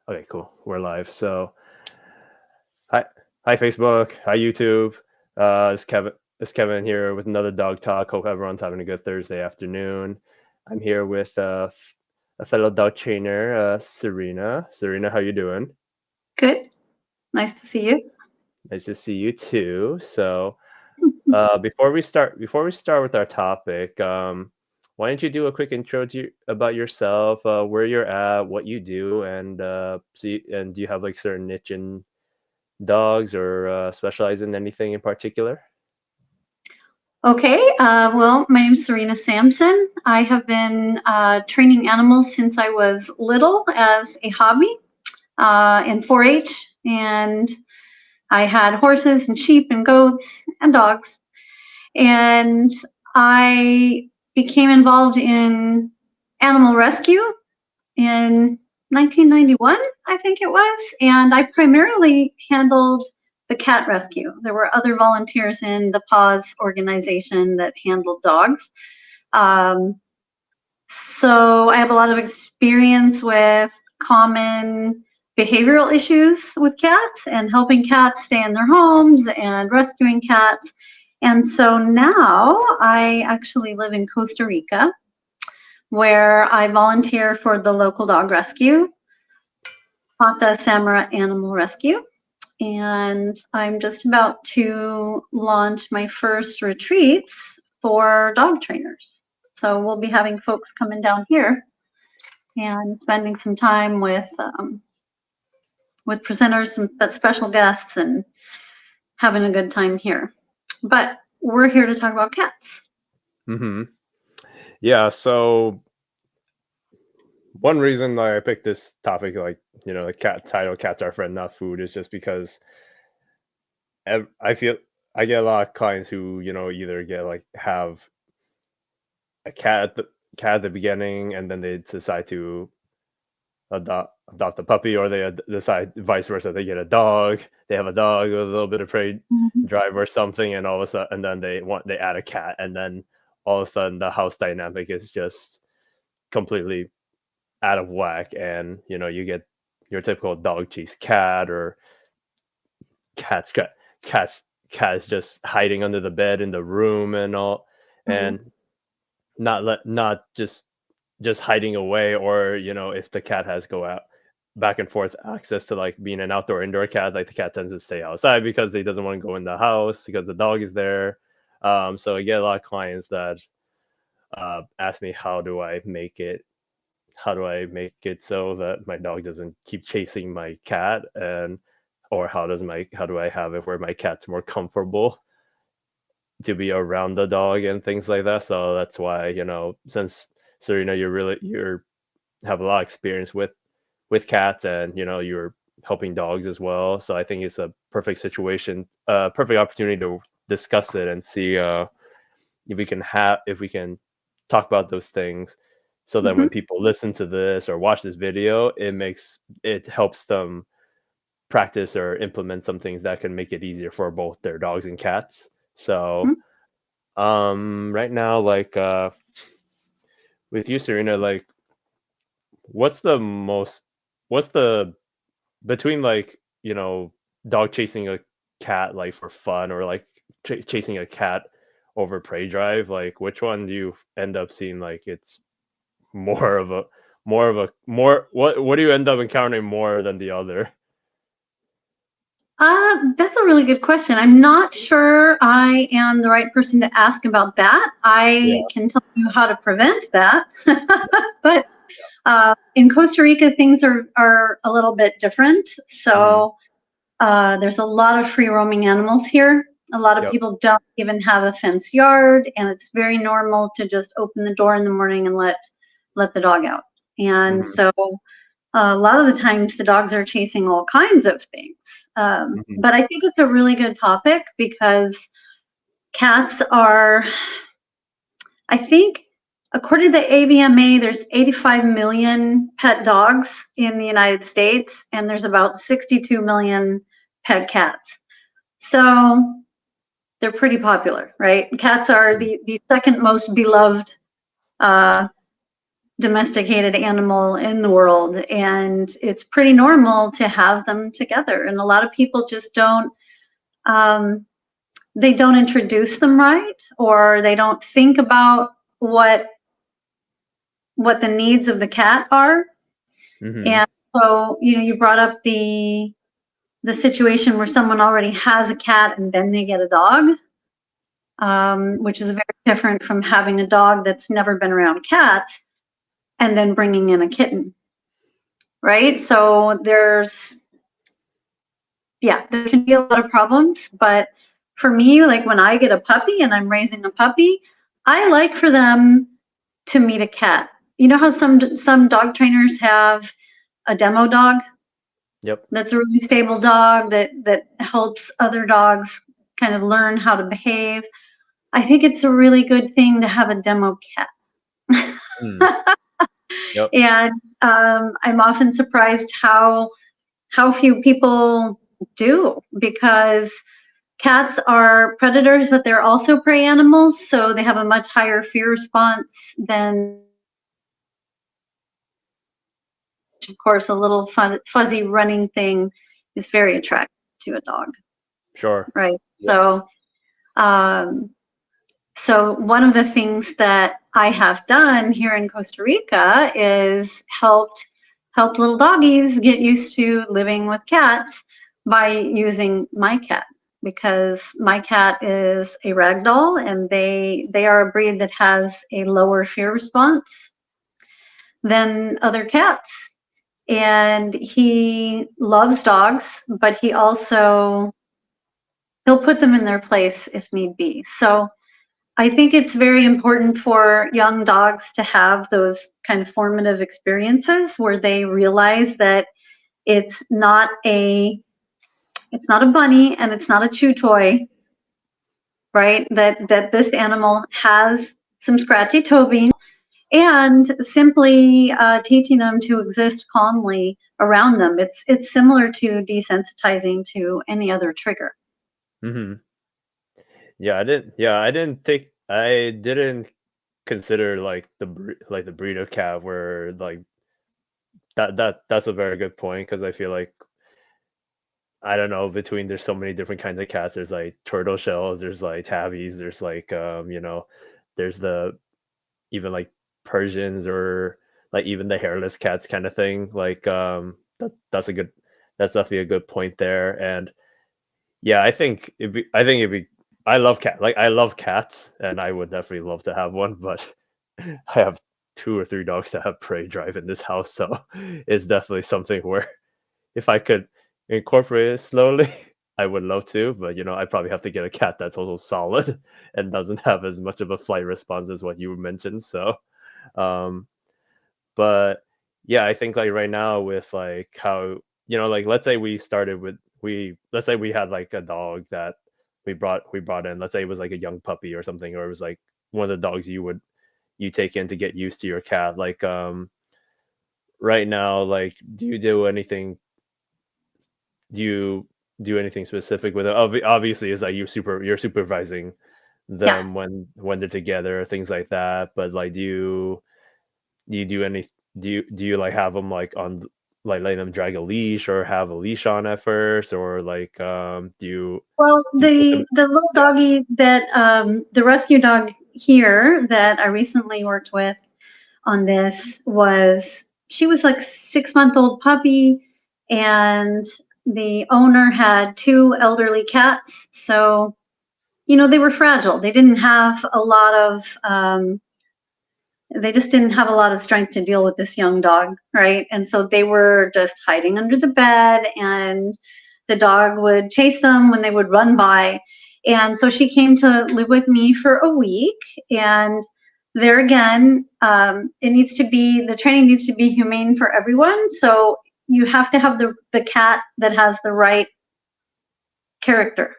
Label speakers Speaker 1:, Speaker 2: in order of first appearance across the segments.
Speaker 1: Okay, cool. We're live. So, hi, hi Facebook, hi YouTube. It's Kevin. It's Kevin here with another dog talk. Hope everyone's having a good Thursday afternoon. I'm here with a fellow dog trainer, Sarina. Sarina, how you doing?
Speaker 2: Good. Nice to see you.
Speaker 1: Nice to see you too. So, before we start with our topic, why don't you do a quick intro about yourself, where you're at, what you do, and do you have like certain niche in dogs or specialize in anything in particular?
Speaker 2: Okay. Well, my name is Sarina Samson. I have been training animals since I was little as a hobby in 4-H, and I had horses and sheep and goats and dogs. And I became involved in animal rescue in 1991, I think it was, and I primarily handled the cat rescue. There were other volunteers in the PAWS organization that handled dogs. Um, so I have a lot of experience with common behavioral issues with cats and helping cats stay in their homes and rescuing cats. And so now I actually live in Costa Rica, where I volunteer for the local dog rescue, Pata Samara Animal Rescue. And I'm just about to launch my first retreats for dog trainers. So we'll be having folks coming down here and spending some time with presenters and special guests and having a good time here. But we're here to talk about cats.
Speaker 1: Mm-hmm. Yeah. So one reason I picked this topic, like the cat title, "Cats Are Friend, Not Food," is just because I feel I get a lot of clients who either get like have a cat at the beginning, and then they decide to adopt a puppy, or they decide vice versa. They get a dog, they have a dog with a little bit of prey
Speaker 2: Mhm.
Speaker 1: drive or something, and all of a sudden, and then they add a cat, and then all of a sudden the house dynamic is just completely out of whack, and you get your typical dog chase cat, or cats cat cats cats just hiding under the bed in the room and all,
Speaker 2: Mhm.
Speaker 1: and not just hiding away, or if the cat has go out back and forth access to like being an outdoor indoor cat, like the cat tends to stay outside because he doesn't want to go in the house because the dog is there. So I get a lot of clients that ask me, how do I make it so that my dog doesn't keep chasing my cat, and or how do I have it where my cat's more comfortable to be around the dog and things like that. So that's why, since Serena, you're have a lot of experience with cats, and you're helping dogs as well. So I think it's a perfect situation, perfect opportunity to discuss it and see if we can talk about those things, so that
Speaker 2: Mhm.
Speaker 1: when people listen to this or watch this video, it helps them practice or implement some things that can make it easier for both their dogs and cats. So
Speaker 2: Mhm.
Speaker 1: right now, like with you, Serena, like what's the most what's the between like dog chasing a cat like for fun, or like chasing a cat over prey drive, like which one do you end up seeing like it's more of a more what do you end up encountering more than the other?
Speaker 2: That's a really good question. I'm not sure I am the right person to ask about that. I
Speaker 1: Yeah.
Speaker 2: can tell you how to prevent that. But in Costa Rica, things are a little bit different.
Speaker 1: Hmm.
Speaker 2: So there's a lot of free roaming animals here. A lot of
Speaker 1: Yep.
Speaker 2: people don't even have a fenced yard, and it's very normal to just open the door in the morning and let the dog out. And
Speaker 1: Hmm.
Speaker 2: so a lot of the times the dogs are chasing all kinds of things.
Speaker 1: Hmm.
Speaker 2: But I think it's a really good topic because cats are, I think, according to the AVMA, there's 85 million pet dogs in the United States, and there's about 62 million pet cats. So they're pretty popular, right? Cats are the second most beloved uh, domesticated animal in the world, and it's pretty normal to have them together. And a lot of people just don't, they don't introduce them right, or they don't think about what the needs of the cat are.
Speaker 1: Mm-hmm.
Speaker 2: And so, you brought up the situation where someone already has a cat and then they get a dog, which is very different from having a dog that's never been around cats and then bringing in a kitten, right? So there can be a lot of problems. But for me, like when I get a puppy and I'm raising a puppy, I like for them to meet a cat. You know how some dog trainers have a demo dog?
Speaker 1: Yep.
Speaker 2: That's a really stable dog that helps other dogs kind of learn how to behave. I think it's a really good thing to have a demo cat.
Speaker 1: Mm. Yep.
Speaker 2: And I'm often surprised how few people do, because cats are predators, but they're also prey animals, so they have a much higher fear response than, of course, a little fuzzy running thing is very attractive to a dog,
Speaker 1: Sure.
Speaker 2: right?
Speaker 1: Yeah.
Speaker 2: Um, so one of the things that I have done here in Costa Rica is helped little doggies get used to living with cats by using my cat, because my cat is a ragdoll, and they are a breed that has a lower fear response than other cats. And he loves dogs, but he'll put them in their place if need be. So I think it's very important for young dogs to have those kind of formative experiences where they realize that it's not a bunny and it's not a chew toy, right? That this animal has some scratchy toe beans, and simply teaching them to exist calmly around them. It's similar to desensitizing to any other trigger.
Speaker 1: Mm-hmm. Yeah, I didn't. Yeah, I didn't think. I didn't consider like like the breed of cat where like that's a very good point, because I feel like I don't know, between there's so many different kinds of cats. There's like turtle shells, there's like tabbies, there's like there's the even like Persians, or like even the hairless cats kind of thing. Like that's definitely a good point there. And yeah, I love I love cats, and I would definitely love to have one, but I have two or three dogs that have prey drive in this house, so it's definitely something where if I could incorporate it slowly, I would love to, but I probably have to get a cat that's also solid and doesn't have as much of a flight response as what you mentioned. So, um, but yeah, I think like right now with like how like let's say let's say we had like a dog that we brought in. Let's say it was like a young puppy or something, or it was like one of the dogs you take in to get used to your cat. Like right now, like do you do anything specific with it? Obviously, it's like you're supervising
Speaker 2: Yeah.
Speaker 1: them when they're together, things like that. But like, do you do any do you like have them like on like letting them drag a leash, or have a leash on at first, or like
Speaker 2: Well,
Speaker 1: do you put them?
Speaker 2: the little
Speaker 1: Yeah.
Speaker 2: doggy that the rescue dog here that I recently worked with on this she was like 6-month-old puppy, and the owner had two elderly cats, so they were fragile. They didn't have a lot of they just didn't have a lot of strength to deal with this young dog, right? And so they were just hiding under the bed, and the dog would chase them when they would run by. And so she came to live with me for a week. And there again, the training needs to be humane for everyone. So you have to have the cat that has the right character.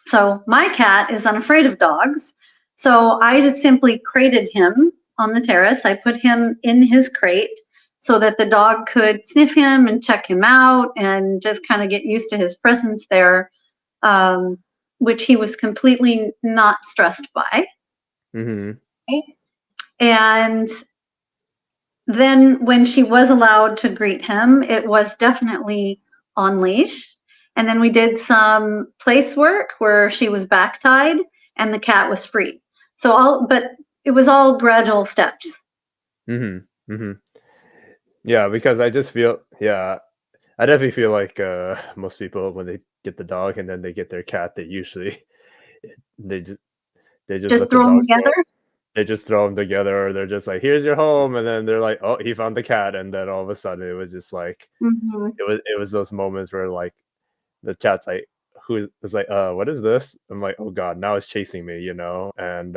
Speaker 2: So my cat is unafraid of dogs. So I just simply crated him on the terrace. I put him in his crate so that the dog could sniff him and check him out and just kind of get used to his presence there, which he was completely not stressed by.
Speaker 1: Mm-hmm.
Speaker 2: And then when she was allowed to greet him, it was definitely on leash. And then we did some place work where she was back tied and the cat was free. But it was all gradual steps.
Speaker 1: Mhm. Mhm. Yeah, because I just feel, yeah, I definitely feel like most people when they get the dog and then they get their cat, they usually they just they just
Speaker 2: Just
Speaker 1: let the
Speaker 2: throw them
Speaker 1: dog go.
Speaker 2: together.
Speaker 1: They just throw them together, or they're just like, "Here's your home," and then they're like, "Oh, he found the cat," and then all of a sudden it was just like
Speaker 2: Hmm.
Speaker 1: it was those moments where like the cat's like, who is like, what is this? I'm like, oh god, now it's chasing me, and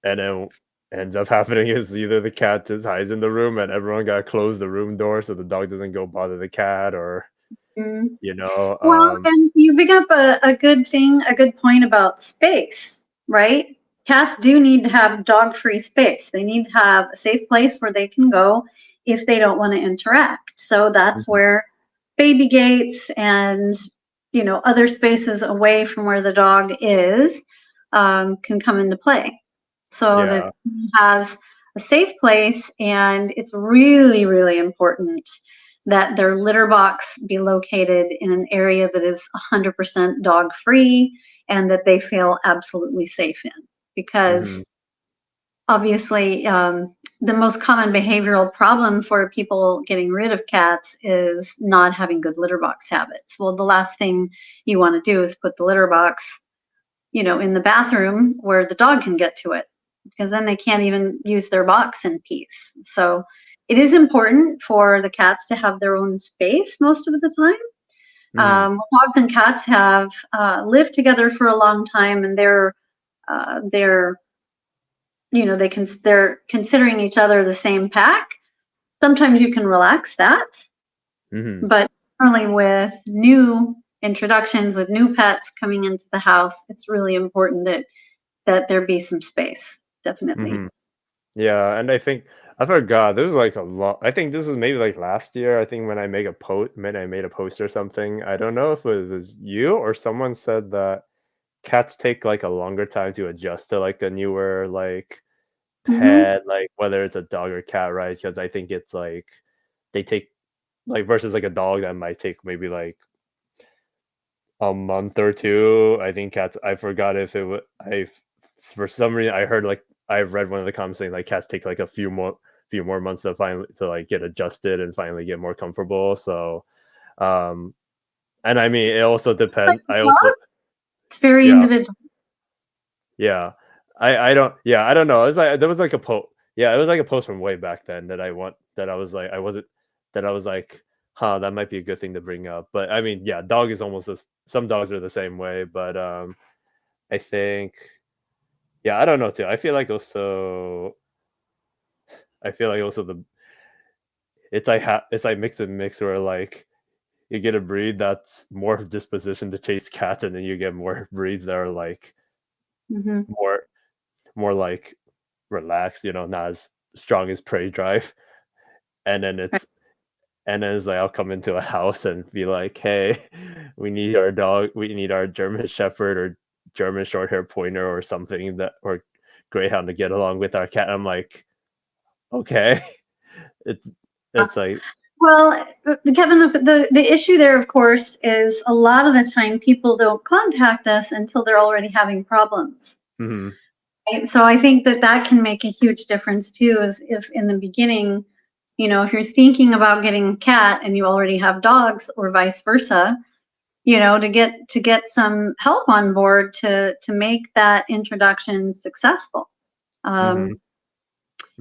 Speaker 1: then ends up happening is either the cat just hides in the room and everyone gotta close the room door so the dog doesn't go bother the cat, or
Speaker 2: Mm.
Speaker 1: you know,
Speaker 2: Well, and you bring up a good thing, a good point about space, right? Cats do need to have dog-free space. They need to have a safe place where they can go if they don't want to interact. So that's
Speaker 1: mhm,
Speaker 2: where baby gates and other spaces away from where the dog is can come into play. So that
Speaker 1: yeah,
Speaker 2: he has a safe place, and it's really, really important that their litter box be located in an area that is 100% dog free and that they feel absolutely safe in. Because
Speaker 1: mhm,
Speaker 2: obviously, the most common behavioral problem for people getting rid of cats is not having good litter box habits. Well, the last thing you want to do is put the litter box, in the bathroom where the dog can get to it, because then they can't even use their box in peace. So it is important for the cats to have their own space most of the time.
Speaker 1: mhm,
Speaker 2: Dogs and cats have lived together for a long time, and they're they're considering each other the same pack. Sometimes you can relax that,
Speaker 1: mhm,
Speaker 2: but certainly with new introductions, with new pets coming into the house, it's really important that there be some space, definitely.
Speaker 1: mhm. Yeah, and I forgot. This was like a lot. I think this was maybe like last year. I think when I made a post or something. I don't know if it was you or someone said that cats take like a longer time to adjust to like a newer like
Speaker 2: Hmm.
Speaker 1: pet, like whether it's a dog or cat, right? Because I think it's like they take like versus like a dog that might take maybe like a month or two. I think cats. I forgot if it was. I For some reason I heard like I read one of the comments saying like cats take like a few more months to finally to like get adjusted and finally get more comfortable. So um and I mean it also
Speaker 2: But
Speaker 1: depends.
Speaker 2: the
Speaker 1: I also
Speaker 2: dog, it's very
Speaker 1: yeah
Speaker 2: individual.
Speaker 1: yeah I don't yeah I don't know. It was like there was like a post. Yeah, it was like a post from way back then that I was like I wasn't that I was like, huh, that might be a good thing to bring up. But I mean, yeah, dog is almost this. Some dogs are the same way, but I think, yeah, I don't know too. I feel like also it's like mix and mix where like you get a breed that's more disposition to chase cats, and then you get more breeds that are like
Speaker 2: Hmm.
Speaker 1: more more like relaxed, not as strong as prey drive. And then it's like I'll come into a house and be like, hey, we need our German Shepherd or German short hair pointer or something that or greyhound to get along with our cat. I'm like, okay. It's it's like
Speaker 2: Well, Kevin, the issue there, of course, is a lot of the time people don't contact us until they're already having problems.
Speaker 1: mhm,
Speaker 2: Right? So I think that can make a huge difference too, is if in the beginning, if you're thinking about getting a cat and you already have dogs or vice versa, to get some help on board to make that introduction successful.
Speaker 1: mhm,
Speaker 2: Um,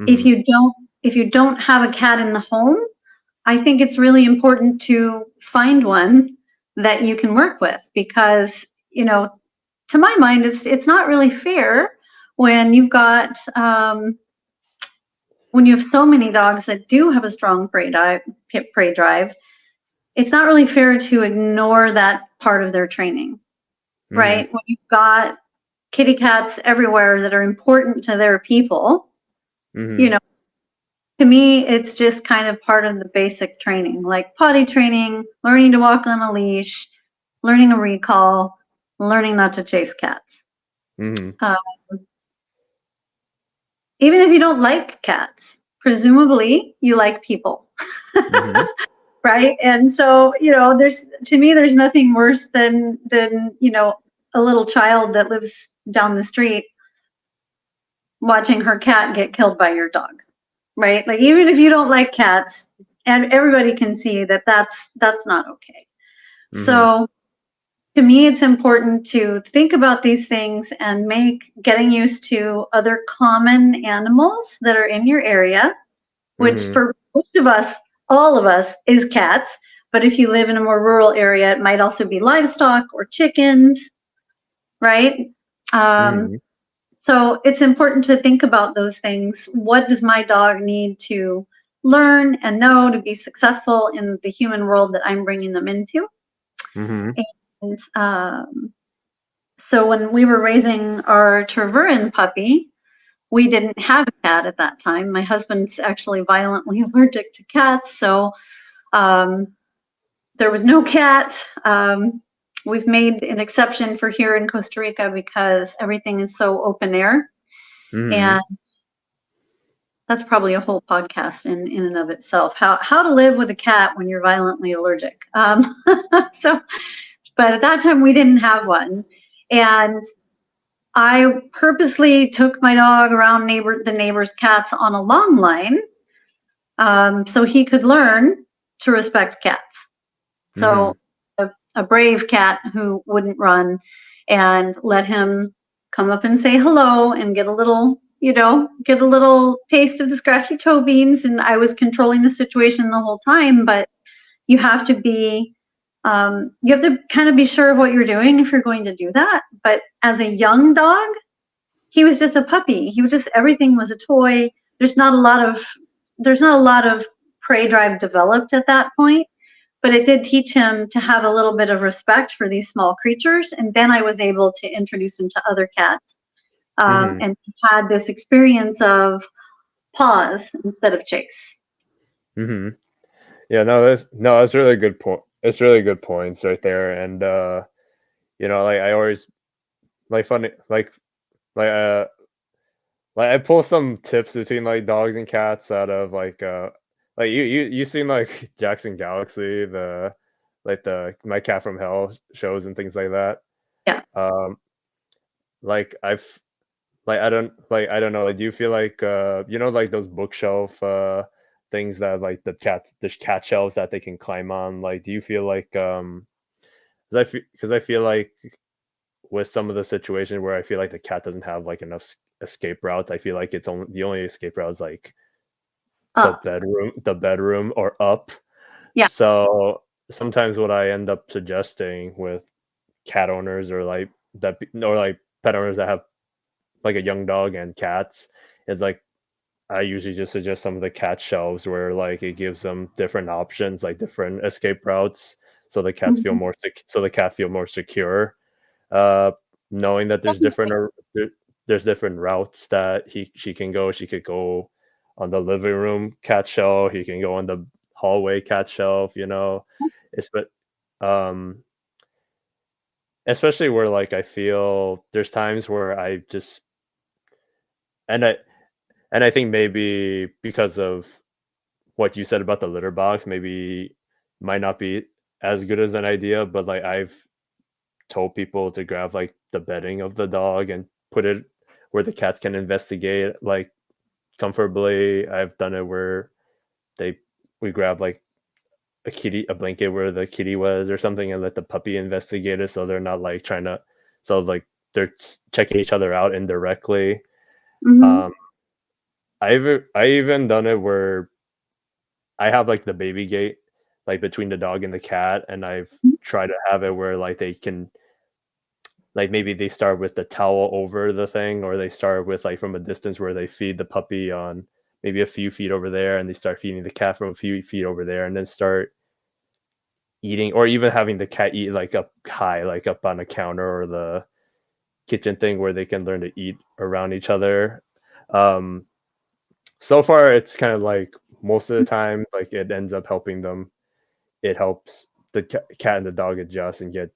Speaker 2: if
Speaker 1: mhm,
Speaker 2: you don't if you don't have a cat in the home, I think it's really important to find one that you can work with, because to my mind, it's not really fair when when you have so many dogs that do have a strong prey drive. It's not really fair to ignore that part of their training,
Speaker 1: mhm,
Speaker 2: right? When you've got kitty cats everywhere that are important to their people, you
Speaker 1: mhm,
Speaker 2: know, to me, it's just kind of part of the basic training, like potty training, learning to walk on a leash, learning a recall, learning not to chase cats.
Speaker 1: mhm,
Speaker 2: Uh, Even if you don't like cats, presumably you like people.
Speaker 1: Mm-hmm.
Speaker 2: Right? And so, there's to me there's nothing worse than a little child that lives down the street watching her cat get killed by your dog. Right? Like, even if you don't like cats, and everybody can see that that's not okay.
Speaker 1: Mm-hmm.
Speaker 2: So to me, it's important to think about these things and make getting used to other common animals that are in your area, which
Speaker 1: Mm-hmm.
Speaker 2: for most of us, all of us, is cats. But if you live in a more rural area, it might also be livestock or chickens, right? Um,
Speaker 1: Mm-hmm.
Speaker 2: so it's important to think about those things. What does my dog need to learn and know to be successful in the human world that I'm bringing them into?
Speaker 1: Mm-hmm.
Speaker 2: And so when we were raising our Tervuren puppy, we didn't have a cat at that time. My husband's actually violently allergic to cats, so um, there was no cat. We've made an exception for here in Costa Rica because everything is so open air,
Speaker 1: Mm-hmm.
Speaker 2: and that's probably a whole podcast in and of itself. How to live with a cat when you're violently allergic. So, but at that time we didn't have one, and I purposely took my dog around the neighbor's cats on a long line, so he could learn to respect cats.
Speaker 1: Mm-hmm.
Speaker 2: So a brave cat who wouldn't run, and let him come up and say hello and get a little, get a little taste of the scratchy toe beans. And I was controlling the situation the whole time, but you have to be, you have to kind of be sure of what you're doing if you're going to do that. But as a young dog, he was just a puppy. He was just, everything was a toy. There's not a lot of prey drive developed at that point, but it did teach him to have a little bit of respect for these small creatures. And then I was able to introduce him to other cats,
Speaker 1: Mm-hmm.
Speaker 2: and he had this experience of pause instead of chase.
Speaker 1: Mm-hmm. Yeah, no, that's really good point. It's really good points right there. And like I always like funny like I pull some tips between like dogs and cats out of like you seen like Jackson Galaxy, the My Cat from Hell shows and things like that.
Speaker 2: Yeah.
Speaker 1: Um like I've I don't know, like do you feel like like those bookshelf things that like the cat shelves that they can climb on, like do you feel like because I feel like with some of the situations where I feel like the cat doesn't have like enough escape routes, I feel like it's only the only escape route is like
Speaker 2: Up.
Speaker 1: the bedroom or up.
Speaker 2: Yeah.
Speaker 1: So sometimes what I end up suggesting with cat owners or like pet owners that have like a young dog and cats is like I usually just suggest some of the cat shelves where like it gives them different options, like different escape routes, so
Speaker 2: Mhm.
Speaker 1: so the cat feel more secure. Uh, knowing that there's different routes that she can go. She could go on the living room cat shelf. He can go on the hallway cat shelf. It's but um, especially where like I feel there's times where I just and I and I think maybe because of what you said about the litter box, maybe might not be as good as an idea, but like I've told people to grab like the bedding of the dog and put it where the cats can investigate like comfortably. I've done it where they we grab like a blanket where the kitty was or something and let the puppy investigate it so they're not like trying to so like they're checking each other out indirectly.
Speaker 2: Mhm.
Speaker 1: Um I even done it where I have like the baby gate like between the dog and the cat and I've tried to have it where like they can like maybe they start with the towel over the thing or they start with like from a distance where they feed the puppy on maybe a few feet over there and they start feeding the cat from a few feet over there and then start eating or even having the cat eat like up high like up on a counter or the kitchen thing where they can learn to eat around each other. um so far it's kind of like most of the time like it ends up helping them. It helps the cat and the dog adjust and get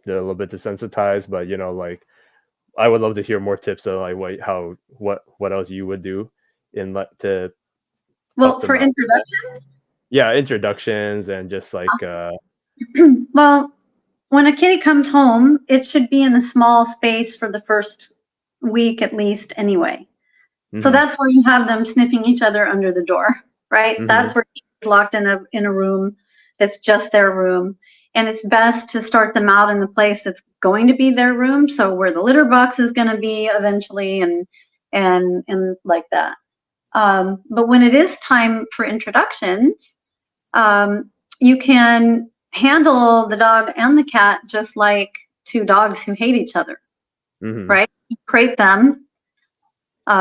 Speaker 1: a little bit desensitized, but like I would love to hear more tips on like what else you would do in to
Speaker 2: Well,
Speaker 1: up them
Speaker 2: for
Speaker 1: out.
Speaker 2: introduction,
Speaker 1: Yeah, introductions and just like
Speaker 2: well, when a kitty comes home, it should be in a small space for the first week at least anyway. So
Speaker 1: mhm,
Speaker 2: that's where you have them sniffing each other under the door, right? That's
Speaker 1: mhm,
Speaker 2: where they're locked in a room that's just their room. And it's best to start them out in the place that's going to be their room. So where the litter box is going to be eventually and like that. But when it is time for introductions, um, you can handle the dog and the cat just like two dogs who hate each other,
Speaker 1: mhm,
Speaker 2: right? You crate them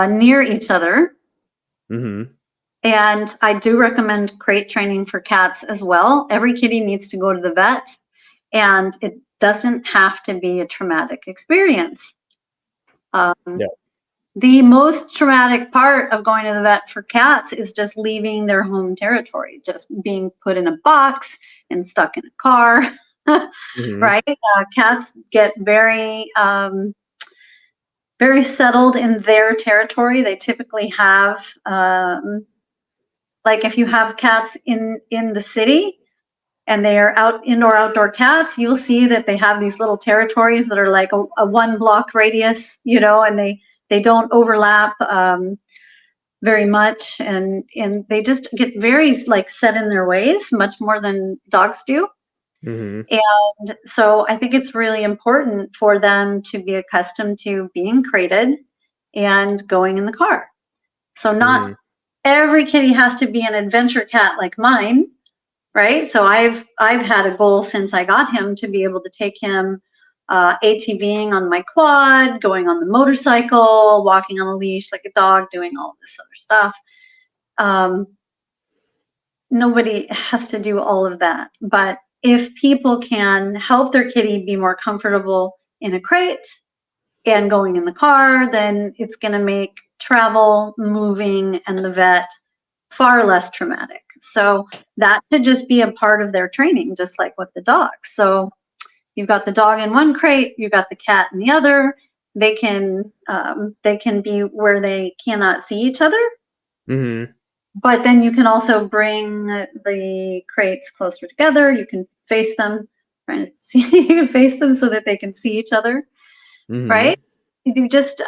Speaker 2: near each other.
Speaker 1: mhm,
Speaker 2: And I do recommend crate training for cats as well. Every kitty needs to go to the vet, and it doesn't have to be a traumatic experience.
Speaker 1: yeah,
Speaker 2: The most traumatic part of going to the vet for cats is just leaving their home territory, just being put in a box and stuck in a car,
Speaker 1: mhm,
Speaker 2: right? Cats get very settled in their territory. They typically have, like if you have cats in the city and they are indoor outdoor cats, you'll see that they have these little territories that are like a 1 block radius, and they don't overlap very much, and they just get very like set in their ways, much more than dogs do.
Speaker 1: mhm,
Speaker 2: And so I think it's really important for them to be accustomed to being crated and going in the car. So not
Speaker 1: mhm,
Speaker 2: every kitty has to be an adventure cat like mine, right? So I've had a goal since I got him to be able to take him ATVing on my quad, going on the motorcycle, walking on a leash like a dog, doing all of this other stuff. Um, Nobody has to do all of that, but if people can help their kitty be more comfortable in a crate and going in the car, then it's going to make travel, moving, and the vet far less traumatic. So that should just be a part of their training, just like with the dog. So you've got the dog in one crate, you've got the cat in the other. They can be where they cannot see each other,
Speaker 1: mhm,
Speaker 2: but then you can also bring the crates closer together. You can face them, trying to see, you can face them so that they can see each other, right?
Speaker 1: mhm.
Speaker 2: You just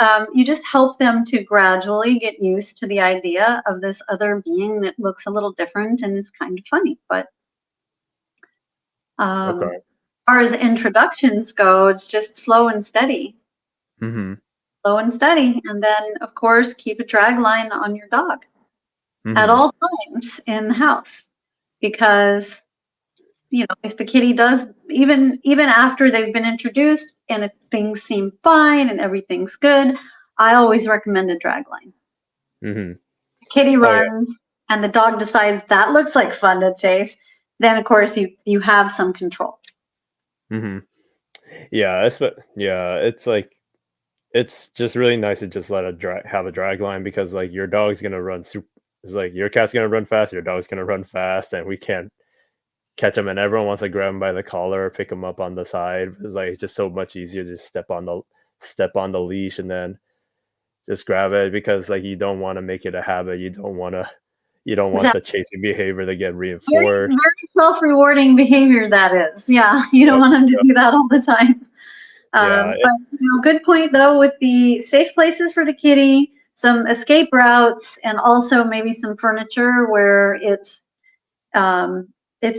Speaker 2: help them to gradually get used to the idea of this other being that looks a little different and is kind of funny. But
Speaker 1: Okay.
Speaker 2: as far as introductions go, it's just slow and steady,
Speaker 1: Mhm,
Speaker 2: slow and steady, and then of course keep a drag line on your dog at
Speaker 1: mhm,
Speaker 2: all times in the house, because if the kitty does, even after they've been introduced and if things seem fine and everything's good, I always recommend a drag line.
Speaker 1: mhm.
Speaker 2: Kitty
Speaker 1: Oh yeah.
Speaker 2: runs and the dog decides that looks like fun to chase, then of course you have some control.
Speaker 1: Mhm. Yeah, yeah, it's like it's just really nice to just let have a drag line because like your dog's gonna run super. It's like your cat's gonna run fast, your dog's gonna run fast, and we can't catch them. And everyone wants to grab them by the collar or pick them up on the side. It's like it's just so much easier to just step on the leash and then just grab it because like you don't want to make it a habit. You don't want the
Speaker 2: Exactly.
Speaker 1: chasing behavior to get
Speaker 2: Very,
Speaker 1: reinforced.
Speaker 2: very self-rewarding behavior that is. Yeah, you don't
Speaker 1: Yep,
Speaker 2: want them to
Speaker 1: yep,
Speaker 2: do that all the time.
Speaker 1: yeah,
Speaker 2: But good point though with the safe places for the kitty, some escape routes, and also maybe some furniture where it's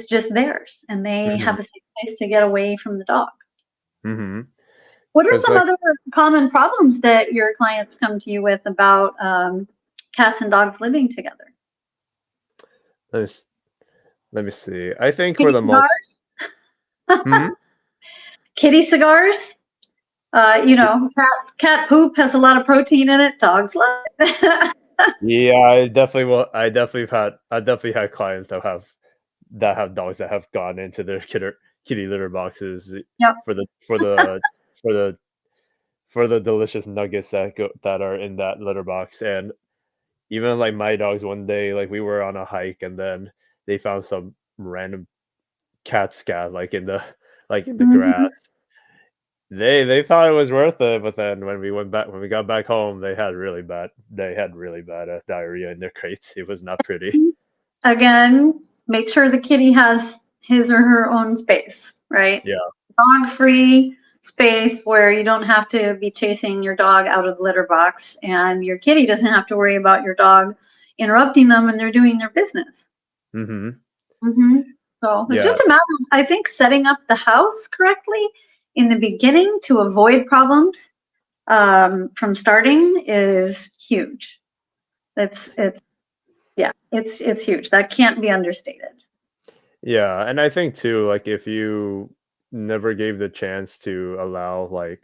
Speaker 2: just theirs and they
Speaker 1: mhm,
Speaker 2: have a safe place to get away from the dog.
Speaker 1: mhm.
Speaker 2: What are
Speaker 1: Because
Speaker 2: some
Speaker 1: like
Speaker 2: other common problems that your clients come to you with about cats and dogs living together?
Speaker 1: let me, s- let me see. I think for
Speaker 2: Kitty
Speaker 1: the most.
Speaker 2: cigars?
Speaker 1: Mhm.
Speaker 2: Kitty cigars? Cat poop has a lot of protein in it. Dogs love it.
Speaker 1: Yeah, I definitely had clients that have dogs that have gone into their kitty litter boxes
Speaker 2: Yep.
Speaker 1: for the for the for the for the delicious nuggets that are in that litter box. And even like my dogs one day, like we were on a hike and then they found some random cat scat like in the grass.
Speaker 2: Mhm.
Speaker 1: They thought it was worth it, but then when we got back home, they had really bad diarrhea in their crates. It was not pretty.
Speaker 2: Again, make sure the kitty has his or her own space, right?
Speaker 1: Yeah.
Speaker 2: Dog-free space where you don't have to be chasing your dog out of the litter box, and your kitty doesn't have to worry about your dog interrupting them when they're doing their business.
Speaker 1: Mhm.
Speaker 2: So it's
Speaker 1: Yeah.
Speaker 2: just a matter of, I think, setting up the house correctly in the beginning to avoid problems from starting is huge. It's yeah, it's huge. That can't be understated.
Speaker 1: Yeah, and I think too, like if you never gave the chance to allow like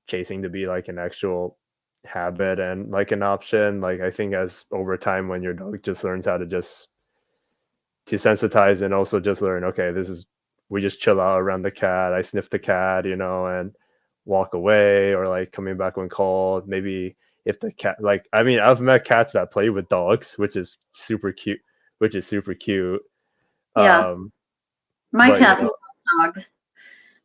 Speaker 1: chasing to be like an actual habit and like an option, like I think as over time when your dog just learns how to just desensitize and also just learn, okay, this is we just chill out around the cat, I sniff the cat, and walk away or like coming back when called. Maybe if the cat like I mean, I've met cats that play with dogs, which is super cute.
Speaker 2: Yeah,
Speaker 1: Um,
Speaker 2: my
Speaker 1: but
Speaker 2: cat loves dogs.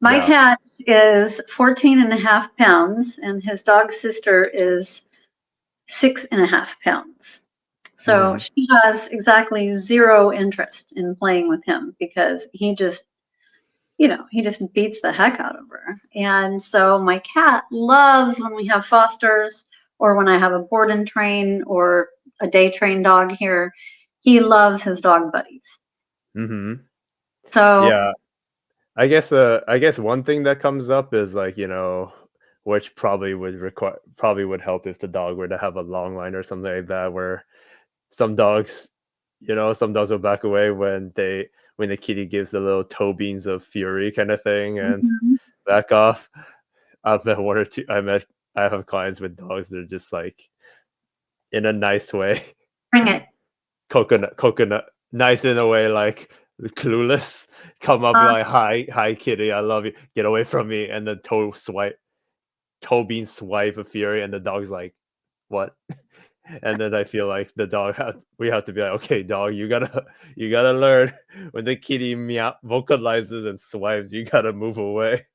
Speaker 2: My
Speaker 1: yeah.
Speaker 2: cat is 14 and a half pounds, and his dog sister is 6.5 pounds. So
Speaker 1: Mhm.
Speaker 2: she has exactly zero interest in playing with him because he just beats the heck out of her. And so my cat loves when we have fosters or when I have a board and train or a day train dog here. He loves his dog buddies.
Speaker 1: Mhm.
Speaker 2: So
Speaker 1: Yeah. I guess one thing that comes up is like, which probably would help if the dog were to have a long line or something like that where some dogs, some dogs will back away when the kitty gives the little toe beans of fury kind of thing and
Speaker 2: mhm,
Speaker 1: back off. I've met one or two I have clients with dogs that are just like in a nice way,
Speaker 2: bring it.
Speaker 1: coconut, nice in a way, like clueless. Come up
Speaker 2: Uh,
Speaker 1: like, hi, kitty, I love you. Get away from me, and the toe bean swipe of fury, and the dog's like, what? And then I feel like we have to be like, okay, dog, you gotta learn when the kitty meow vocalizes and swipes, you gotta move away.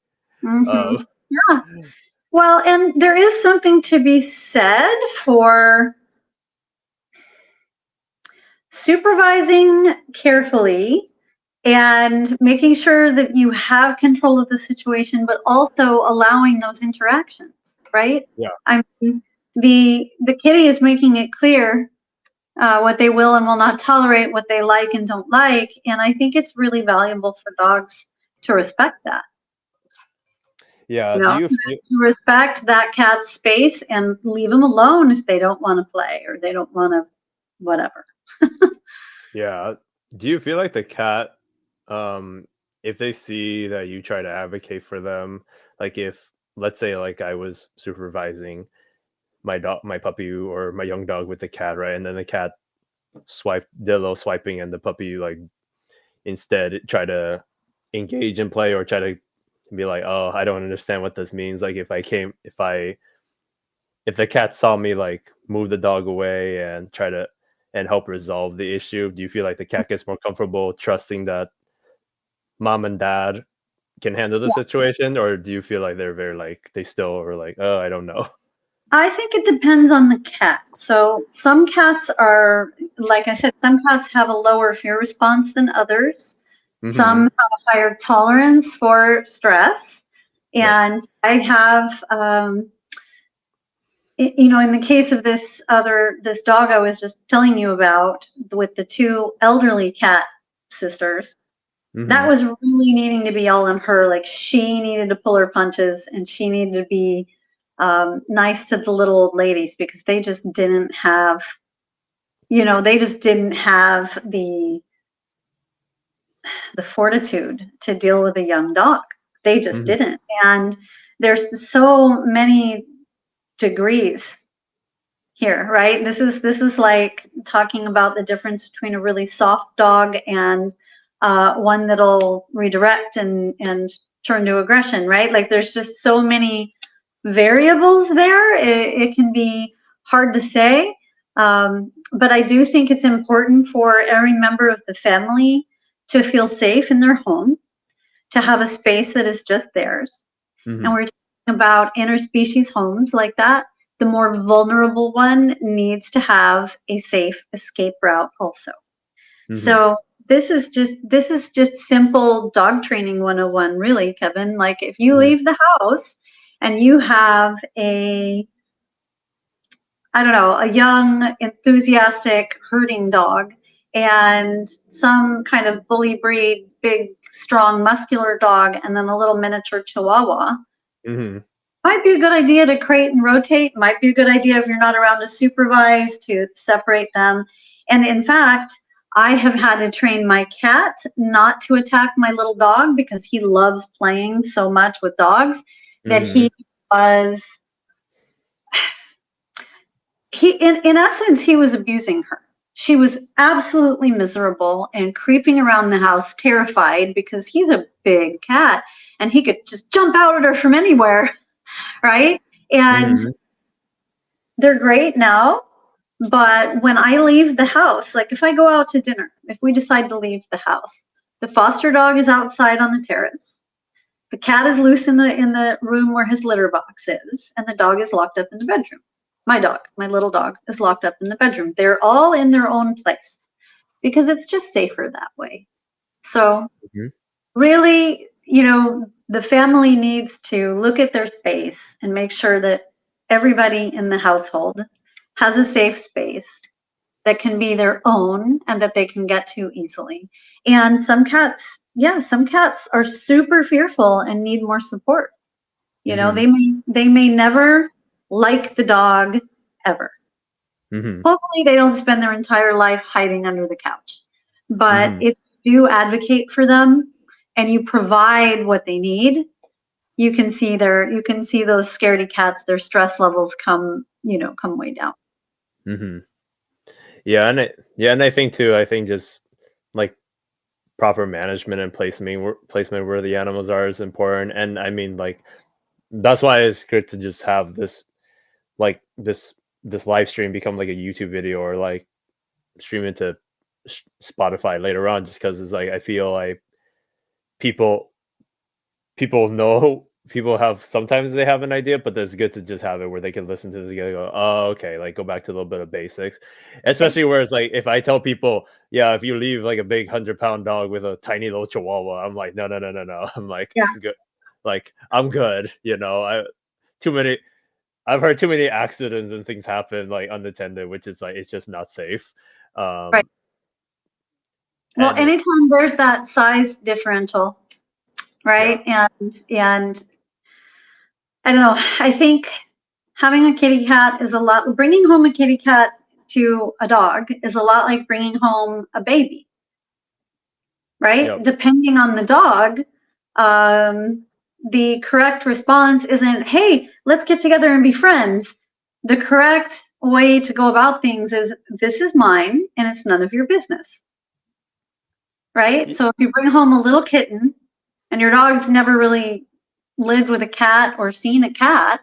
Speaker 1: Um,
Speaker 2: mhm. Yeah. Well, and there is something to be said for supervising carefully and making sure that you have control of the situation, but also allowing those interactions, right?
Speaker 1: yeah,
Speaker 2: I mean, the kitty is making it clear what they will and will not tolerate, what they like and don't like, and I think it's really valuable for dogs to respect that.
Speaker 1: yeah.
Speaker 2: You
Speaker 1: Do
Speaker 2: know,
Speaker 1: you feel
Speaker 2: to respect that cat's space and leave them alone if they don't want to play or they don't want to, whatever.
Speaker 1: Yeah. Do you feel like the cat, um, if they see that you try to advocate for them, like if, let's say, like I was supervising my puppy or my young dog with the cat, right? And then the cat did a little swiping, and the puppy like instead try to engage and play or try to be like, oh, I don't understand what this means. Like if the cat saw me like move the dog away and try to and help resolve the issue, do you feel like the cat gets more comfortable trusting that mom and dad can handle the situation, or do you feel like they're very like they still are like, oh, I don't know?
Speaker 2: I think it depends on the cat. So some cats are, like I said, some cats have a lower fear response than others. Some
Speaker 1: Mm-hmm.
Speaker 2: have a higher tolerance for stress.
Speaker 1: Yep.
Speaker 2: And I have, in the case of this dog I was just telling you about with the two elderly cat sisters, that
Speaker 1: Mm-hmm.
Speaker 2: was really needing to be all on her. Like she needed to pull her punches and she needed to be nice to the little old ladies because they just didn't have, the fortitude to deal with a young dog. They just
Speaker 1: Mm-hmm.
Speaker 2: didn't. And there's so many degrees here, right? This is like talking about the difference between a really soft dog and one that'll redirect and turn to aggression, right? Like there's just so many variables there. It can be hard to say, but I do think it's important for every member of the family to feel safe in their home, to have a space that is just theirs, and
Speaker 1: Mm-hmm.
Speaker 2: we're talking about interspecies homes like that, the more vulnerable one needs to have a safe escape route also.
Speaker 1: Mm-hmm.
Speaker 2: So this is just simple dog training 101, really, Kevin. Like if you
Speaker 1: Mm-hmm.
Speaker 2: leave the house and you have a, I don't know, a young, enthusiastic herding dog and some kind of bully breed, big, strong, muscular dog, and then a little miniature chihuahua,
Speaker 1: Mm-hmm.
Speaker 2: might be a good idea to crate and rotate. Might be a good idea if you're not around to supervise to separate them. And in fact, I have had to train my cat not to attack my little dog because he loves playing so much with dogs that
Speaker 1: Mm-hmm.
Speaker 2: was he in essence he was abusing her. She was absolutely miserable and creeping around the house terrified because he's a big cat and he could just jump out at her from anywhere, right? And
Speaker 1: Mm-hmm.
Speaker 2: they're great now, but when I leave the house, like if I go out to dinner, if we decide to leave the house, the foster dog is outside on the terrace. The cat is loose in the room where his litter box is, and the dog is locked up in the bedroom. My dog, my little dog, is locked up in the bedroom. They're all in their own place because it's just safer that way. So
Speaker 1: Mm-hmm.
Speaker 2: really, the family needs to look at their space and make sure that everybody in the household has a safe space that can be their own and that they can get to easily. And some cats, yeah, some cats are super fearful and need more support.
Speaker 1: Mm-hmm.
Speaker 2: They may never like the dog ever.
Speaker 1: Mm-hmm.
Speaker 2: Hopefully they don't spend their entire life hiding under the couch. But
Speaker 1: Mm-hmm.
Speaker 2: if you advocate for them and you provide what they need, you can see those scaredy cats, their stress levels come way down.
Speaker 1: Mm-hmm. Yeah, and I think too. I think just like proper management and placement where the animals are is important. And I mean, like that's why it's good to just have this like this live stream become like a YouTube video or like stream into Spotify later on, just because it's like I feel like people people know people have sometimes they have an idea, but it's good to just have it where they can listen to this and go, oh, okay, like go back to a little bit of basics.
Speaker 2: Okay.
Speaker 1: Especially where it's like if I tell people, yeah, if you leave like a big 100-pound dog with a tiny little chihuahua, I'm like, no, no, no, no, no. I'm like,
Speaker 2: Yeah.
Speaker 1: good, like I'm good, I too many I've heard too many accidents and things happen like unattended, which is like it's just not safe.
Speaker 2: Right.
Speaker 1: Um
Speaker 2: Well,
Speaker 1: and
Speaker 2: anytime there's that size differential,
Speaker 1: yeah,
Speaker 2: right? And I don't know. I think having a kitty cat is a lot. Bringing home a kitty cat to a dog is a lot like bringing home a baby, right?
Speaker 1: yep.
Speaker 2: Depending on the dog, the correct response isn't, "Hey, let's get together and be friends." The correct way to go about things is, "This is mine, and it's none of your business." Right?
Speaker 1: Y-
Speaker 2: So if you bring home a little kitten and your dog's never really lived with a cat or seen a cat,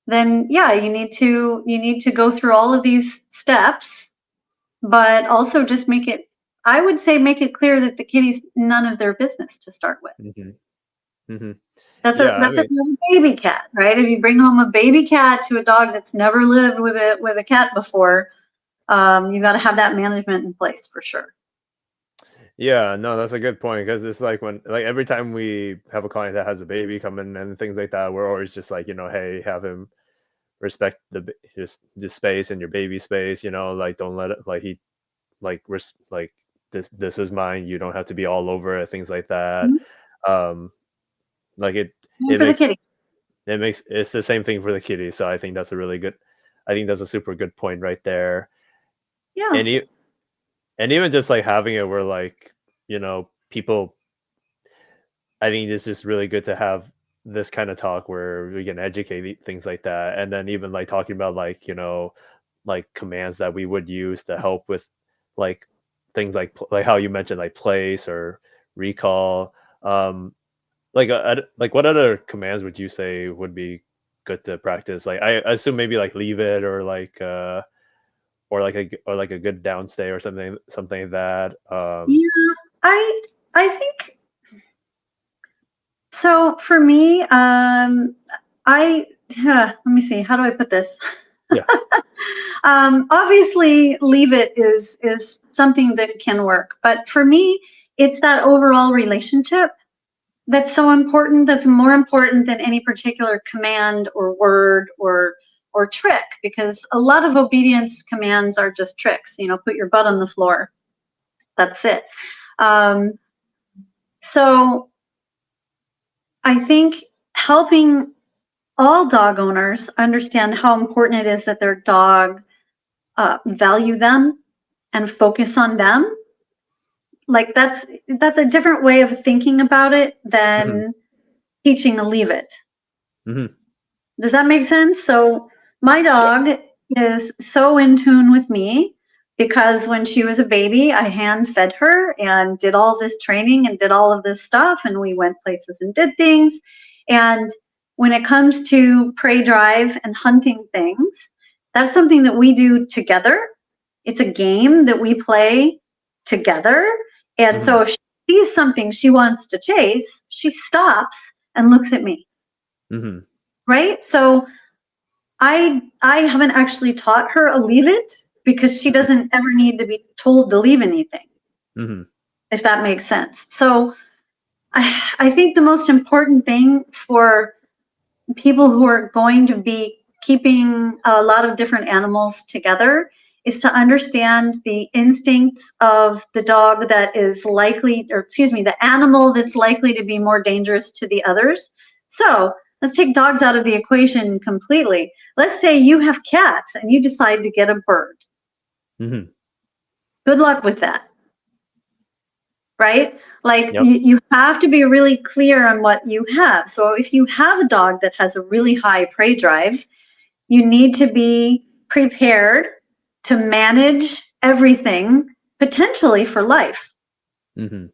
Speaker 2: then yeah, you need to go through all of these steps, but also just I would say make it clear that the kitty's none of their business to start with.
Speaker 1: mhm, mhm.
Speaker 2: That's a
Speaker 1: Yeah, I
Speaker 2: that's a
Speaker 1: mean,
Speaker 2: baby cat, right? If you bring home a baby cat to a dog that's never lived with a cat before, you got to have that management in place for sure.
Speaker 1: yeah, no, that's a good point because it's like when like every time we have a client that has a baby come in and things like that, we're always just like, hey, have him respect just the space and your baby space, like don't let it like he like this is mine. You don't have to be all over it, things like that.
Speaker 2: Mhm.
Speaker 1: Um, like
Speaker 2: And
Speaker 1: it
Speaker 2: for the
Speaker 1: makes
Speaker 2: kitty,
Speaker 1: it's the same thing for the kitty. So I think that's a super good point right there.
Speaker 2: yeah,
Speaker 1: And and even just like having it where like people, I think it's just really good to have this kind of talk where we can educate things like that, and then even like talking about like like commands that we would use to help with like things like how you mentioned like place or recall. Um, like what other commands would you say would be good to practice? Like I assume maybe like leave it or like a good downstay or something like that.
Speaker 2: yeah. I think So for me, let me see, how do I put this?
Speaker 1: Yeah.
Speaker 2: Obviously, leave it is something that can work, but for me, it's that overall relationship that's so important. That's more important than any particular command or word or trick, because a lot of obedience commands are just tricks. Put your butt on the floor. That's it. Um, so I think helping all dog owners understand how important it is that their dog value them and focus on them. Like that's a different way of thinking about it
Speaker 1: Hmm.
Speaker 2: than teaching to leave it.
Speaker 1: Hmm.
Speaker 2: Does that make sense? So my
Speaker 1: Yeah.
Speaker 2: dog is so in tune with me because when she was a baby, I hand fed her and did all this training and did all of this stuff, and we went places and did things. And when it comes to prey drive and hunting things, that's something that we do together. It's a game that we play together. And
Speaker 1: Hmm.
Speaker 2: so if she sees something she wants to chase, she stops and looks at me,
Speaker 1: Hmm.
Speaker 2: right? So I haven't actually taught her a leave it because she doesn't ever need to be told to leave anything,
Speaker 1: Hmm.
Speaker 2: if that makes sense. So I think the most important thing for people who are going to be keeping a lot of different animals together is to understand the instincts of the dog that is likely, or excuse me, the animal that's likely to be more dangerous to the others. So let's take dogs out of the equation completely. Let's say you have cats and you decide to get a bird.
Speaker 1: Hmm.
Speaker 2: Good luck with that, right? Like
Speaker 1: Yep.
Speaker 2: you have to be really clear on what you have. So if you have a dog that has a really high prey drive, you need to be prepared to manage everything potentially for life,
Speaker 1: Hmm.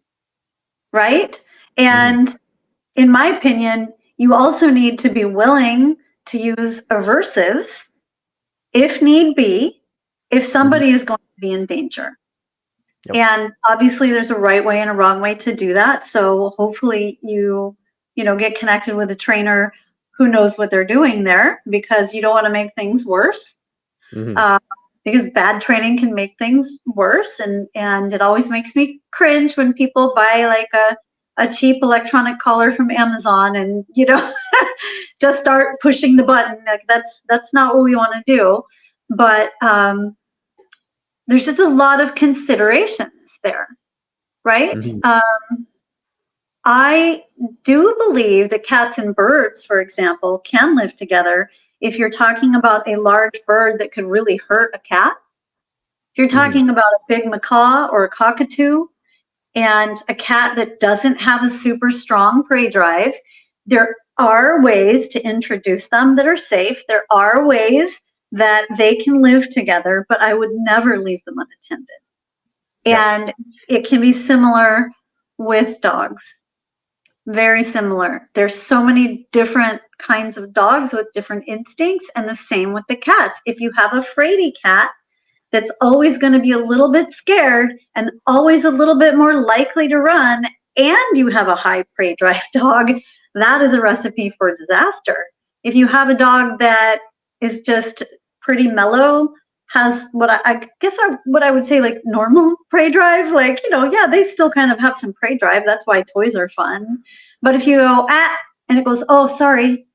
Speaker 2: right?
Speaker 1: Hmm.
Speaker 2: And in my opinion, you also need to be willing to use aversives if need be, if
Speaker 1: Hmm.
Speaker 2: somebody is going to be in danger.
Speaker 1: Yep.
Speaker 2: And obviously there's a right way and a wrong way to do that. So hopefully you get connected with a trainer who knows what they're doing there, because you don't want to make things worse.
Speaker 1: Hmm.
Speaker 2: Uh, because bad training can make things worse, and it always makes me cringe when people buy like a cheap electronic collar from Amazon and just start pushing the button. Like that's not what we want to do. But there's just a lot of considerations there, right?
Speaker 1: Hmm.
Speaker 2: I do believe that cats and birds, for example, can live together if you're talking about a large bird that could really hurt a cat. If you're
Speaker 1: Hmm.
Speaker 2: talking about a big macaw or a cockatoo and a cat that doesn't have a super strong prey drive, there are ways to introduce them that are safe. There are ways that they can live together, but I would never leave them unattended.
Speaker 1: Yep.
Speaker 2: And it can be similar with dogs. Very similar. There's so many different kinds of dogs with different instincts, and the same with the cats. If you have a fraidy cat that's always going to be a little bit scared and always a little bit more likely to run, and you have a high prey drive dog, that is a recipe for disaster. If you have a dog that is just pretty mellow, has I guess what I would say like normal prey drive, like, yeah, they still kind of have some prey drive. That's why toys are fun. But if you go, and it goes, oh, sorry,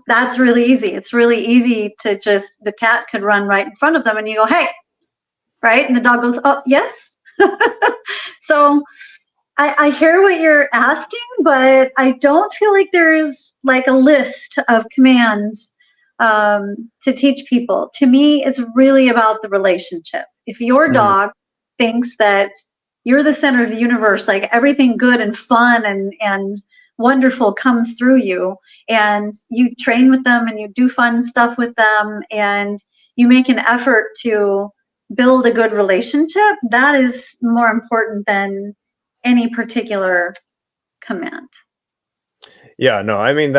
Speaker 2: that's really easy. It's really easy to just, the cat could run right in front of them and you go, hey, right? And the dog goes, oh, yes. So I hear what you're asking, but I don't feel like there's like a list of commands to teach people. To me, it's really about the relationship. If your
Speaker 1: Hmm.
Speaker 2: dog thinks that you're the center of the universe, like everything good and fun and wonderful comes through you, and you train with them and you do fun stuff with them and you make an effort to build a good relationship, that is more important than any particular command.
Speaker 1: Yeah. No, I mean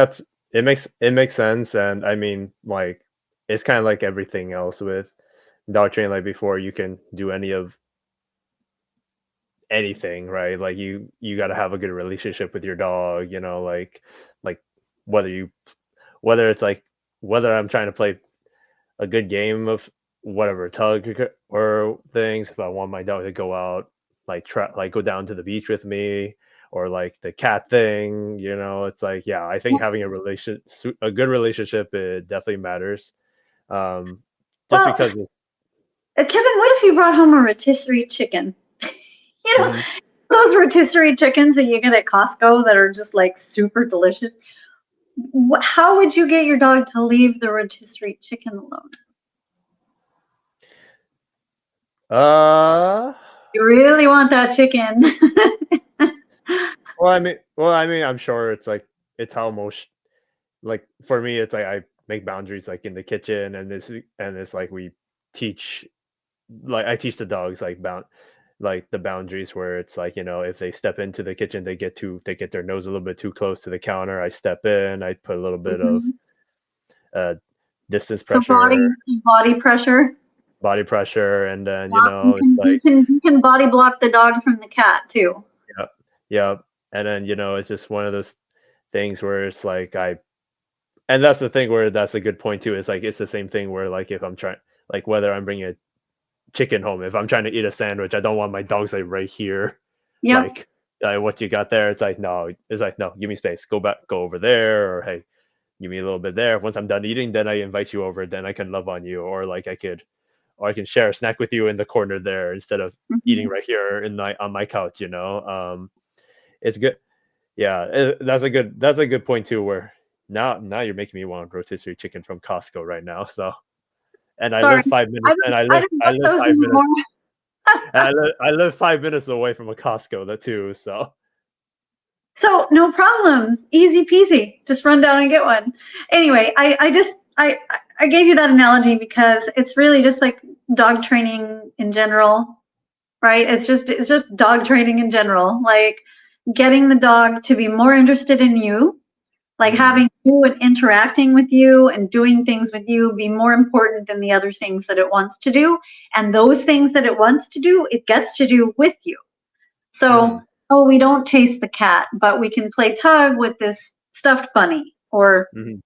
Speaker 1: it makes sense, and I mean like it's kind of like everything else with dog training. Like before you can do anything, right? Like you got to have a good relationship with your dog, like whether you whether it's like whether I'm trying to play a good game of whatever tug or things. If I want my dog to go out, like go down to the beach with me, or like the cat thing, it's like, yeah, I think having a good relationship, it definitely matters. Um, just
Speaker 2: Well,
Speaker 1: because
Speaker 2: Kevin, what if you brought home a rotisserie chicken? You know,
Speaker 1: mhm.
Speaker 2: those rotisserie chickens that you get at Costco that are just like super delicious. How would you get your dog to leave the rotisserie chicken alone?
Speaker 1: uh,
Speaker 2: You really want that chicken.
Speaker 1: well, I mean, I'm sure it's how most like for me, it's like I make boundaries like in the kitchen, and it's like we teach like I teach the dogs like the boundaries where it's like, if they step into the kitchen, they get their nose a little bit too close to the counter. I step in, I put a little bit of
Speaker 2: Mhm.
Speaker 1: uh distance
Speaker 2: The
Speaker 1: pressure,
Speaker 2: body pressure.
Speaker 1: body pressure, and then
Speaker 2: Yeah,
Speaker 1: it's like,
Speaker 2: you can body block the dog from the cat too.
Speaker 1: yeah, yeah, and then it's just one of those things where it's like and that's the thing where that's a good point too. It's like it's the same thing where like if I'm trying like whether I'm bringing a chicken home, if I'm trying to eat a sandwich, I don't want my dogs like right here,
Speaker 2: Yep.
Speaker 1: like what you got there. It's like no, give me space, go over there, or hey, give me a little bit there. Once I'm done eating, then I invite you over, then I can love on you, or like I can share a snack with you in the corner there instead of eating
Speaker 2: Mhm.
Speaker 1: right here on my couch. It's good. Yeah, that's a good point too. Where now you're making me want rotisserie chicken from Costco right now. So, and I
Speaker 2: Sorry,
Speaker 1: live 5 minutes, and
Speaker 2: I don't
Speaker 1: I
Speaker 2: get
Speaker 1: live
Speaker 2: those
Speaker 1: 5 minutes,
Speaker 2: anymore.
Speaker 1: and I live 5 minutes away from a Costco that too. So,
Speaker 2: So no problem, easy peasy. Just run down and get one. Anyway, I gave you that analogy because it's really just like dog training in general, right? It's just dog training in general, like getting the dog to be more interested in you, like
Speaker 1: mhm,
Speaker 2: having you and interacting with you and doing things with you be more important than the other things that it wants to do. And those things that it wants to do, it gets to do with you. So,
Speaker 1: mhm,
Speaker 2: oh, we don't chase the cat, but we can play tug with this stuffed bunny
Speaker 1: mhm,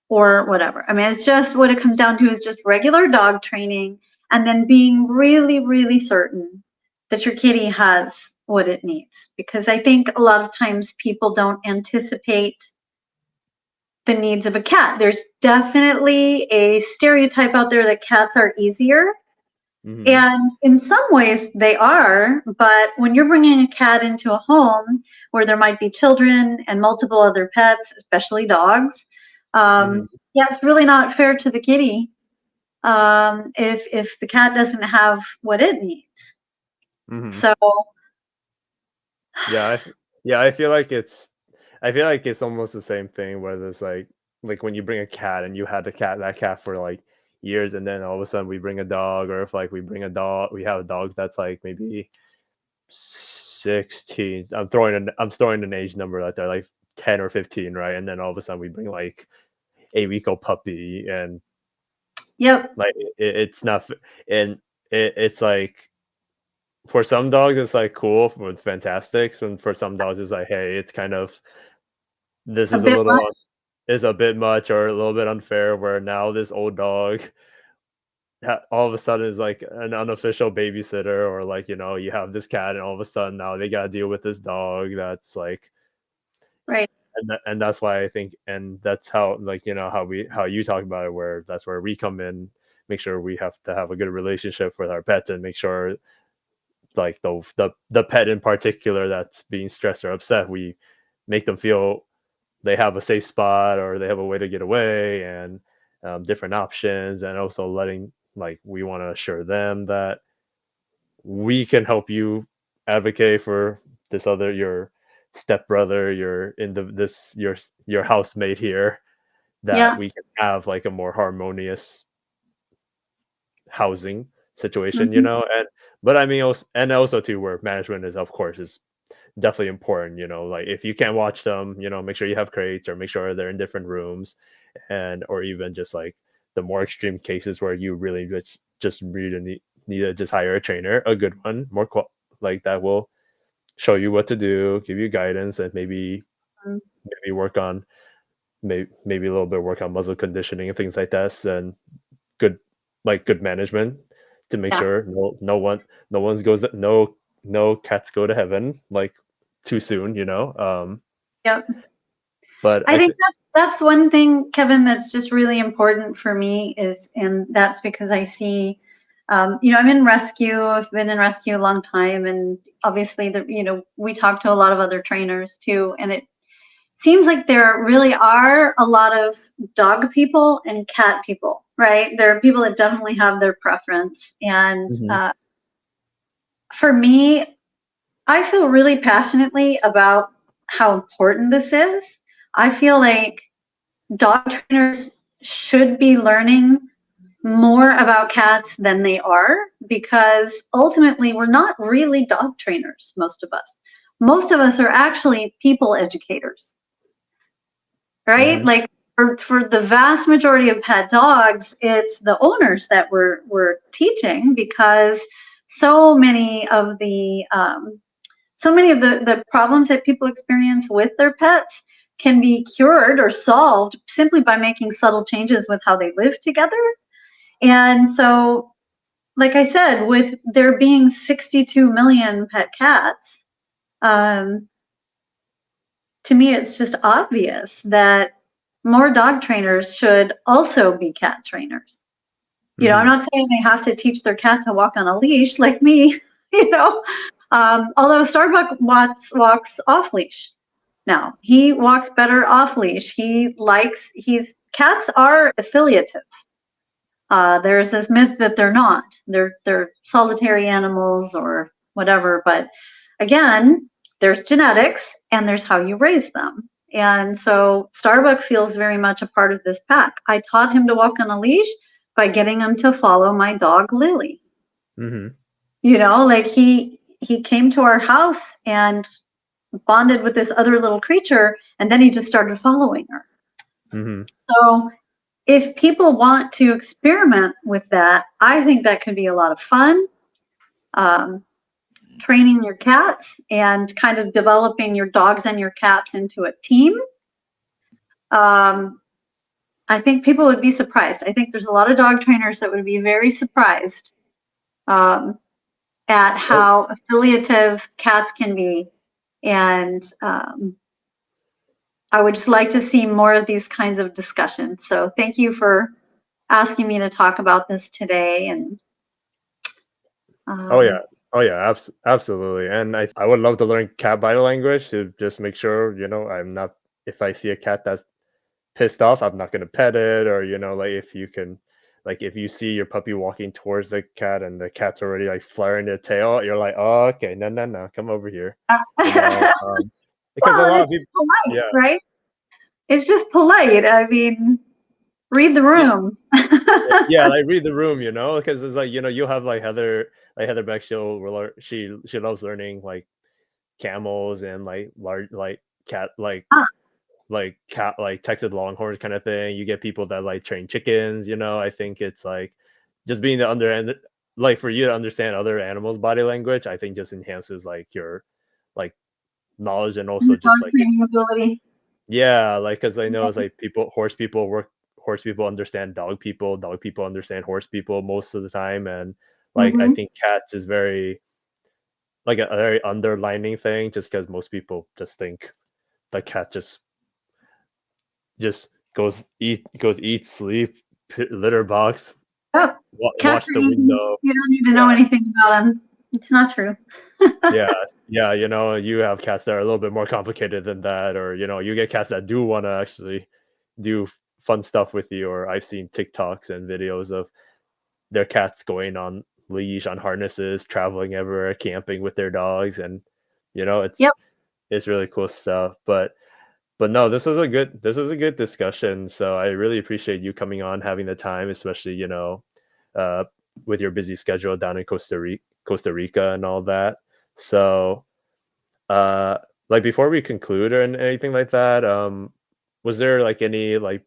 Speaker 2: or whatever. I mean, it's just what it comes down to is just regular dog training and then being really, really certain that your kitty has what it needs. Because I think a lot of times people don't anticipate the needs of a cat. There's definitely a stereotype out there that cats are easier.
Speaker 1: mhm,
Speaker 2: And in some ways they are, but when you're bringing a cat into a home where there might be children and multiple other pets, especially dogs,
Speaker 1: mhm,
Speaker 2: yeah, it's really not fair to the kitty if the cat doesn't have what it needs.
Speaker 1: mhm.
Speaker 2: So,
Speaker 1: Yeah, yeah, I feel like it's almost the same thing. Whether it's like when you bring a cat and you had that cat for like years, and then all of a sudden we bring a dog, or if like we have a dog that's like maybe 16. I'm throwing an age number out there, like 10 or 15, right? And then all of a sudden we bring like a week old puppy, and
Speaker 2: yep,
Speaker 1: like it's not, and it's like for some dogs it's like cool, it's fantastic, and for some dogs it's like, hey, it's kind of this
Speaker 2: a
Speaker 1: is a
Speaker 2: bit
Speaker 1: little
Speaker 2: much.
Speaker 1: is a bit much or a little bit unfair, where now this old dog all of a sudden is like an unofficial babysitter, or like you have this cat and all of a sudden now they got to deal with this dog that's like,
Speaker 2: Right.
Speaker 1: and that's why I think, and that's how, like, how you talk about it, where that's where we come in, make sure we have to have a good relationship with our pets, and make sure like the pet in particular that's being stressed or upset, we make them feel they have a safe spot, or they have a way to get away, and different options, and also letting, like, we want to assure them that we can help you advocate for this other your stepbrother, your housemate here, that
Speaker 2: Yeah.
Speaker 1: we can have like a more harmonious housing situation,
Speaker 2: Hmm.
Speaker 1: and but I mean also, and also too, where management is, of course, is definitely important, like if you can't watch them, make sure you have crates, or make sure they're in different rooms, and or even just like the more extreme cases where you really just really need to just hire a trainer, a good one, like that will show you what to do, give you guidance, and maybe work on maybe a little bit work on muscle conditioning and things like this, and good good management to make
Speaker 2: Yeah.
Speaker 1: sure no cats go to heaven like too soon, you know.
Speaker 2: Yep.
Speaker 1: But
Speaker 2: I
Speaker 1: I
Speaker 2: think
Speaker 1: think.
Speaker 2: that's one thing, Kevin, that's just really important for me and that's because I see, I'm in rescue. I've been in rescue a long time, and obviously, we talk to a lot of other trainers too, and it seems like there really are a lot of dog people and cat people, right? There are people that definitely have their preference, and
Speaker 1: Mhm.
Speaker 2: for me, I feel really passionately about how important this is. I feel like dog trainers should be learning more about cats than they are, because ultimately we're not really dog trainers, most of us. Most of us are actually people educators, right?
Speaker 1: Mhm.
Speaker 2: Like for the vast majority of pet dogs, it's the owners that we're teaching, because so many of the problems that people experience with their pets can be cured or solved simply by making subtle changes with how they live together. And so, like I said, with there being 62 million pet cats, um, to me, it's just obvious that more dog trainers should also be cat trainers. I'm
Speaker 1: Mhm.
Speaker 2: not saying they have to teach their cat to walk on a leash like me, you know. Although Starbuck walks off leash now. He walks better off leash. Cats are affiliative. There's this myth that they're not. They're solitary animals or whatever. But again, there's genetics and there's how you raise them. And so Starbuck feels very much a part of this pack. I taught him to walk on a leash by getting him to follow my dog Lily.
Speaker 1: Mhm.
Speaker 2: Like he came to our house and bonded with this other little creature, and then he just started following her.
Speaker 1: Mhm.
Speaker 2: So if people want to experiment with that, I think that could be a lot of fun. Um, Training your cats and kind of developing your dogs and your cats into a team. Um, I think people would be surprised. I think there's a lot of dog trainers that would be very surprised um, at
Speaker 1: Oh,
Speaker 2: how affiliative cats can be. And I would just like to see more of these kinds of discussions. So thank you for asking me to talk about this today. And
Speaker 1: oh yeah.
Speaker 2: um,
Speaker 1: Oh yeah, absolutely. And I would love to learn cat body language to just make sure, I'm not if I see a cat that's pissed off, I'm not gonna pet it, or like if you can, like if you see your puppy walking towards the cat and the cat's already like flaring their tail, you're like, oh, okay, no, no, no, come over here, you know, because a
Speaker 2: well,
Speaker 1: lot
Speaker 2: it's
Speaker 1: of people,
Speaker 2: polite,
Speaker 1: yeah,
Speaker 2: right? It's just polite. I mean, read the
Speaker 1: yeah,
Speaker 2: room.
Speaker 1: yeah, like read the room, because it's like you have like Heather Beck, she loves learning like camels and like large cat
Speaker 2: Ah,
Speaker 1: cat like Texas Longhorns kind of thing. You get people that like train chickens. I think it's like just being the under like for you to understand other animals' body language. I think just enhances like your like knowledge, and also just
Speaker 2: dog
Speaker 1: like
Speaker 2: training ability.
Speaker 1: yeah, like because I know it's like horse people understand dog people understand horse people most of the time, and like I
Speaker 2: Mm-hmm.
Speaker 1: think cats is very like a very underlining thing, just because most people just think the cat just goes eat, sleep, litter box,
Speaker 2: Oh, cat
Speaker 1: wash the
Speaker 2: training.
Speaker 1: window.
Speaker 2: You don't need to know
Speaker 1: Yeah,
Speaker 2: anything about them. It's not true.
Speaker 1: yeah, yeah. You have cats that are a little bit more complicated than that, or you get cats that do want to actually do fun stuff with you. Or I've seen TikToks and videos of their cats going on leash on harnesses, traveling everywhere, camping with their dogs, and
Speaker 2: Yep.
Speaker 1: it's really cool stuff. But no, this was a good discussion. So I really appreciate you coming on, having the time, especially uh, with your busy schedule down in Costa Rica and all that. So uh, like before we conclude or anything like that, was there like any like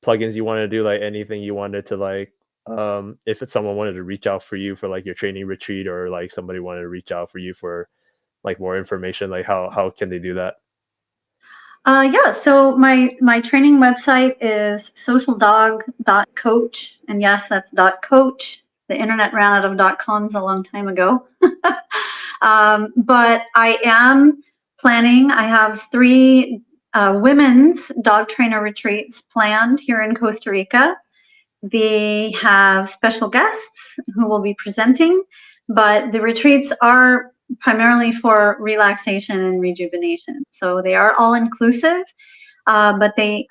Speaker 1: plugins you wanted to do, like anything you wanted to like if it's someone wanted to reach out for you for like your training retreat, or like somebody wanted to reach out for you for like more information, like how can they do that?
Speaker 2: Yeah, so my training website is socialdog.coach, and yes, that's .coach. The internet ran out of .coms a long time ago. But I am planning. I have 3 women's dog trainer retreats planned here in Costa Rica. They have special guests who will be presenting, but the retreats are primarily for relaxation and rejuvenation. So they are all inclusive, but they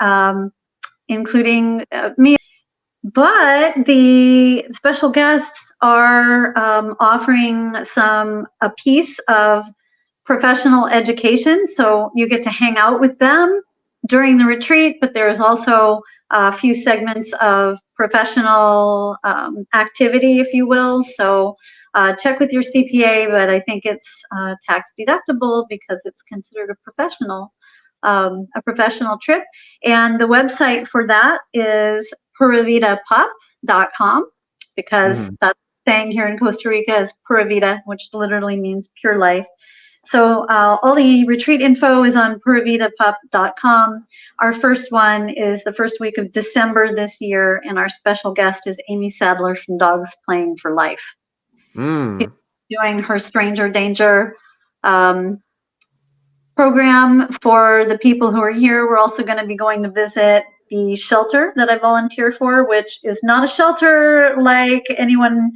Speaker 2: including me. But the special guests are offering a piece of professional education. So you get to hang out with them during the retreat, but there's also a few segments of professional activity, if you will. So check with your CPA, but I think it's tax deductible because it's considered a professional trip. And the website for that is puravitapup.com, because that's saying here in Costa Rica is Pura Vida, which literally means pure life. So all the retreat info is on puravitapup.com. Our first one is the first week of December this year, and our special guest is Amy Sadler from Dogs Playing for Life. Doing her Stranger Danger program for the people who are here. We're also going to be going to visit the shelter that I volunteer for, which is not a shelter like anyone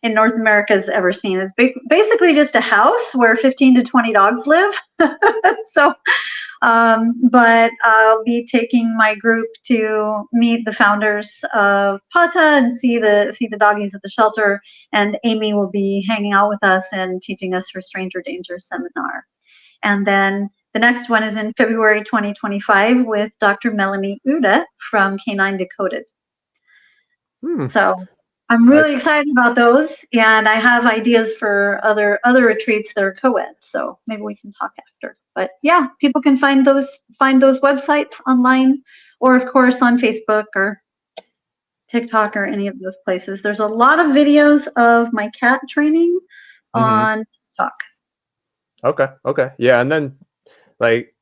Speaker 2: in North America has ever seen. It's basically just a house where 15 to 20 dogs live. So, but I'll be taking my group to meet the founders of PATA and see the doggies at the shelter. And Amy will be hanging out with us and teaching us her Stranger Danger seminar. And then the next one is in February 2025 with Dr. Melanie Uda from Canine Decoded. So I'm really excited about those, and I have ideas for other retreats that are co-ed. So maybe we can talk after. But yeah, people can find those websites online, or of course on Facebook or TikTok or any of those places. There's a lot of videos of my cat training on TikTok.
Speaker 1: Okay. Yeah, and then like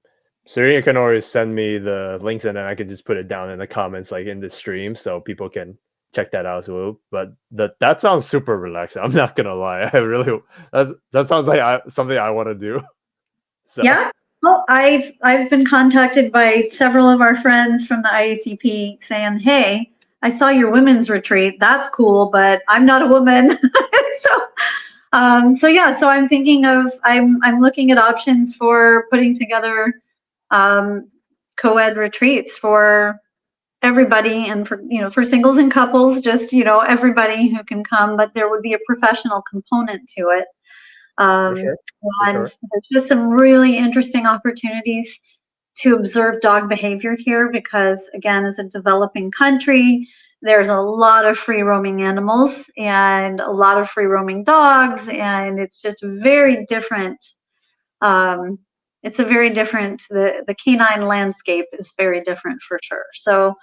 Speaker 1: Sarina can always send me the links, and then I can just put it down in the comments, like in the stream, so people can check that out as well. But that sounds super relaxing. I'm not gonna lie. That sounds like something I want to do. So.
Speaker 2: Yeah. Well, I've been contacted by several of our friends from the IACP saying, "Hey, I saw your women's retreat. That's cool, but I'm not a woman." So yeah, so I'm thinking of I'm looking at options for putting together co-ed retreats for everybody, and for singles and couples, just everybody who can come, but there would be a professional component to it. And there's just some really interesting opportunities to observe dog behavior here, because again, as a developing country, there's a lot of free roaming animals and a lot of free roaming dogs, and it's just very different. It's a very different, the canine landscape is very different for sure. So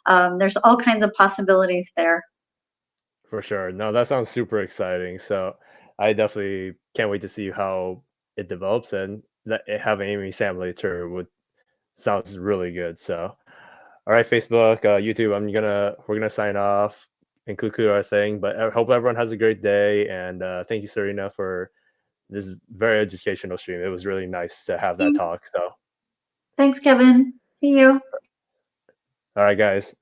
Speaker 2: there's all kinds of possibilities there.
Speaker 1: For sure. No, that sounds super exciting. So I definitely can't wait to see how it develops, and that having Amy Sadler tour sounds really good. So all right, Facebook, YouTube, we're gonna sign off and conclude our thing. But I hope everyone has a great day, and thank you, Sarina, for this very educational stream. It was really nice to have that talk. So
Speaker 2: thanks, Kevin. See you.
Speaker 1: All right, guys.